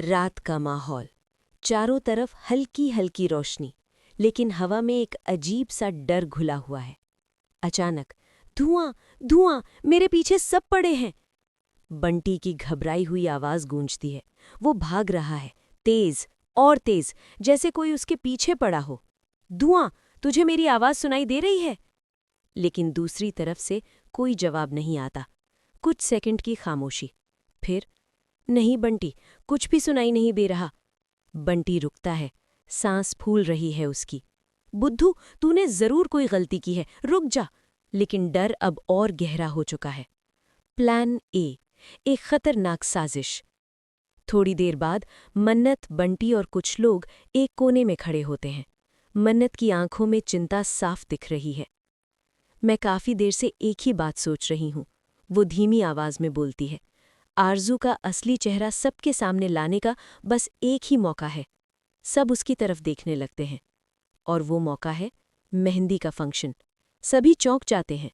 रात का माहौल, चारों तरफ हल्की हल्की रोशनी, लेकिन हवा में एक अजीब सा डर घुला हुआ है। अचानक धुआं, धुआं, मेरे पीछे सब पड़े हैं। बंटी की घबराई हुई आवाज गूंजती है। वो भाग रहा है, तेज और तेज, जैसे कोई उसके पीछे पड़ा हो। धुआं, तुझे मेरी आवाज सुनाई दे रही है? लेकिन दूसरी तरफ से कोई जवाब नहीं आता। कुछ सेकंड की खामोशी, फिर नहीं बंटी, कुछ भी सुनाई नहीं दे रहा। बंटी रुकता है, सांस फूल रही है उसकी। बुद्धू, तूने जरूर कोई गलती की है, रुक जा। लेकिन डर अब और गहरा हो चुका है। प्लान ए, एक खतरनाक साजिश। थोड़ी देर बाद मन्नत, बंटी और कुछ लोग एक कोने में खड़े होते हैं। मन्नत की आंखों में चिंता साफ दिख रही है। मैं काफी देर से एक ही बात सोच रही हूं, वो धीमी आवाज में बोलती है। आरजू का असली चेहरा सबके सामने लाने का बस एक ही मौका है। सब उसकी तरफ देखने लगते हैं, और वो मौका है मेहंदी का फंक्शन। सभी चौंक जाते हैं।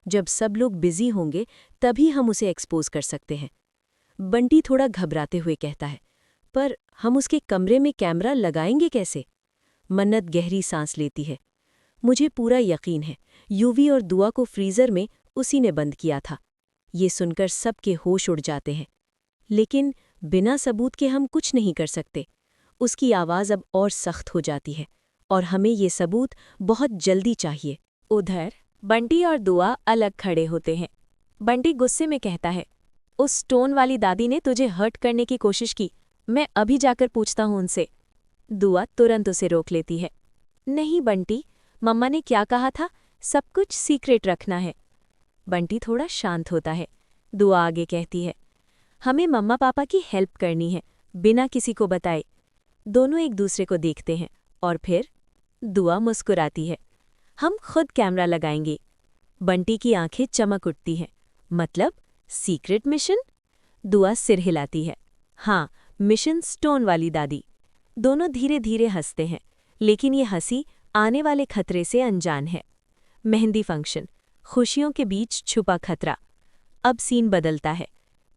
जब सब लोग बिजी होंगे तभी हम उसे एक्सपोज कर सकते हैं। बंटी थोड़ा घबराते हुए कहता है, पर हम उसके कमरे में कैमरा लगाएंगे कैसे? मन्नत गहरी सांस लेती है। मुझे पूरा यकीन है, यूवी और दुआ को फ्रीजर में उसी ने बंद किया था। ये सुनकर सबके होश उड़ जाते हैं। लेकिन बिना सबूत के हम कुछ नहीं कर सकते। उसकी आवाज़ अब और सख्त हो जाती है, और हमें ये सबूत बहुत जल्दी चाहिए। उधर बंटी और दुआ अलग खड़े होते हैं। बंटी गुस्से में कहता है, उस स्टोन वाली दादी ने तुझे हर्ट करने की कोशिश की। मैं अभी जाकर पूछता हूं उनसे। दुआ तुरंत उसे रोक लेती है। नहीं बंटी, मम्मा ने क्या कहा था, सब कुछ सीक्रेट रखना है। बंटी थोड़ा शांत होता है। दुआ आगे कहती है, हमें मम्मा पापा की हेल्प करनी है, बिना किसी को बताए। दोनों एक दूसरे को देखते हैं, और फिर दुआ मुस्कुराती है। हम खुद कैमरा लगाएंगे। बंटी की आंखें चमक उठती हैं। मतलब सीक्रेट मिशन? दुआ सिर हिलाती है। हाँ, मिशन स्टोन वाली दादी। दोनों धीरे धीरे हंसते हैं, लेकिन ये हंसी आने वाले खतरे से अनजान है। मेहंदी फंक्शन, खुशियों के बीच छुपा खतरा। अब सीन बदलता है।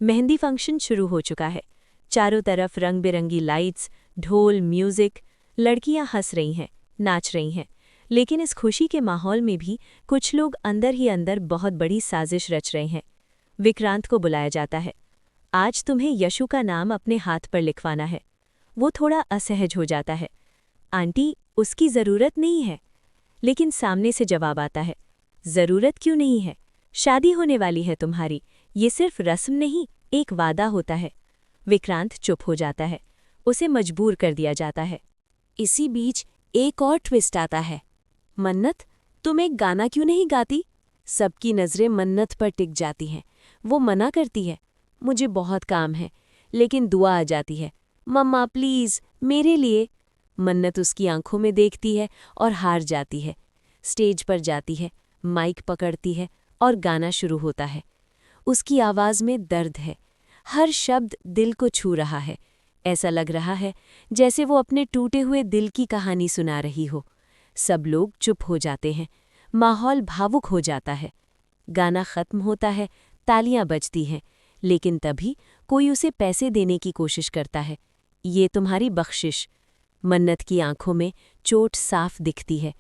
मेहंदी फंक्शन शुरू हो चुका है। चारों तरफ रंग बिरंगी लाइट्स, ढोल, म्यूजिक। लड़कियां हंस रही हैं, नाच रही हैं। लेकिन इस खुशी के माहौल में भी कुछ लोग अंदर ही अंदर बहुत बड़ी साजिश रच रहे हैं। विक्रांत को बुलाया जाता है। आज तुम्हें यशु का नाम अपने हाथ पर लिखवाना है। वो थोड़ा असहज हो जाता है। आंटी, उसकी ज़रूरत नहीं है। लेकिन सामने से जवाब आता है, ज़रूरत क्यों नहीं है? शादी होने वाली है तुम्हारी। ये सिर्फ रस्म नहीं, एक वादा होता है। विक्रांत चुप हो जाता है। उसे मजबूर कर दिया जाता है। इसी बीच एक और ट्विस्ट आता है। मन्नत, तुम एक गाना क्यों नहीं गाती? सबकी नज़रें मन्नत पर टिक जाती हैं। वो मना करती है, मुझे बहुत काम है। लेकिन दुआ आ जाती है, मम्मा प्लीज़, मेरे लिए। मन्नत उसकी आंखों में देखती है और हार जाती है। स्टेज पर जाती है, माइक पकड़ती है और गाना शुरू होता है। उसकी आवाज़ में दर्द है। हर शब्द दिल को छू रहा है। ऐसा लग रहा है जैसे वो अपने टूटे हुए दिल की कहानी सुना रही हो। सब लोग चुप हो जाते हैं। माहौल भावुक हो जाता है। गाना खत्म होता है, तालियां बजती हैं। लेकिन तभी कोई उसे पैसे देने की कोशिश करता है। ये तुम्हारी बख्शिश। मन्नत की आंखों में चोट साफ दिखती है।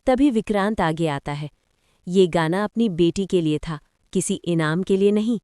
तभी विक्रांत आगे आता है। ये गाना अपनी बेटी के लिए था, किसी इनाम के लिए नहीं।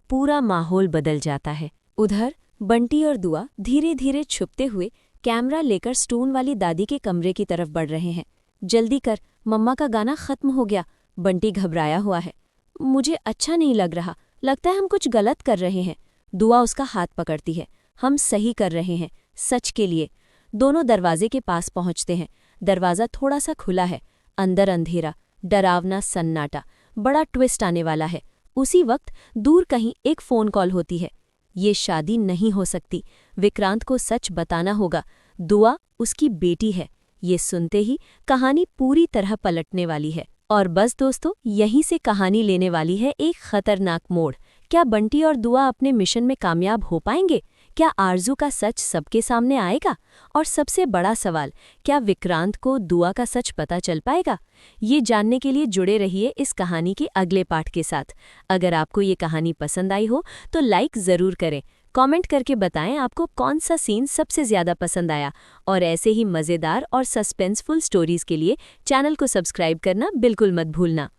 पूरा माहौल बदल जाता है। उधर बंटी और दुआ धीरे धीरे छुपते हुए कैमरा लेकर स्टोन वाली दादी के कमरे की तरफ बढ़ रहे हैं। जल्दी कर, मम्मा का गाना खत्म हो गया। बंटी घबराया हुआ है। मुझे अच्छा नहीं लग रहा, लगता है हम कुछ गलत कर रहे हैं। दुआ उसका हाथ पकड़ती है। हम सही कर रहे हैं, सच के लिए। दोनों दरवाजे के पास पहुंचते हैं। दरवाज़ा थोड़ा सा खुला है। अंदर अंधेरा, डरावना सन्नाटा। बड़ा ट्विस्ट आने वाला है। उसी वक्त दूर कहीं एक फ़ोन कॉल होती है। ये शादी नहीं हो सकती। विक्रांत को सच बताना होगा। दुआ उसकी बेटी है। ये सुनते ही कहानी पूरी तरह पलटने वाली है। और बस दोस्तों, यहीं से कहानी लेने वाली है एक खतरनाक मोड़। क्या बंटी और दुआ अपने मिशन में कामयाब हो पाएंगे? क्या आरजू का सच सबके सामने आएगा? और सबसे बड़ा सवाल, क्या विक्रांत को दुआ का सच पता चल पाएगा? ये जानने के लिए जुड़े रहिए इस कहानी के अगले पार्ट के साथ। अगर आपको ये कहानी पसंद आई हो तो लाइक ज़रूर करें, कमेंट करके बताएं आपको कौन सा सीन सबसे ज़्यादा पसंद आया और ऐसे ही मज़ेदार और सस्पेंसफुल स्टोरीज़ के लिए चैनल को सब्सक्राइब करना बिल्कुल मत भूलना।